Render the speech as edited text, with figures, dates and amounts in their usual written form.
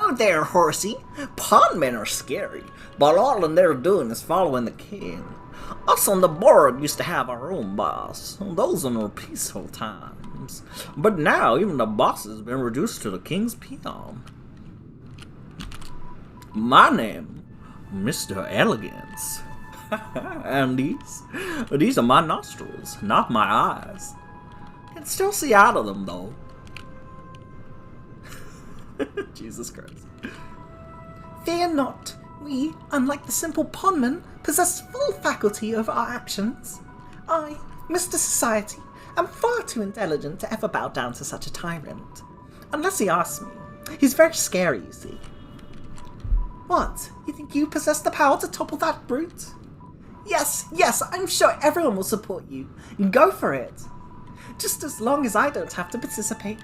Whoa there, horsey. Pondmen are scary, but all they're doing is following the king. Us on the board used to have our own boss. Those were peaceful times. But now even the boss has been reduced to the king's peon. My name, Mr. Elegance. And these are my nostrils, not my eyes. Can still see out of them though. Jesus Christ. Fear not. We, unlike the simple pondmen, possess full faculty over our actions. I, Mr. Society, am far too intelligent to ever bow down to such a tyrant. Unless he asks me. He's very scary, you see. What? You think you possess the power to topple that brute? Yes, I'm sure everyone will support you. Go for it. Just as long as I don't have to participate.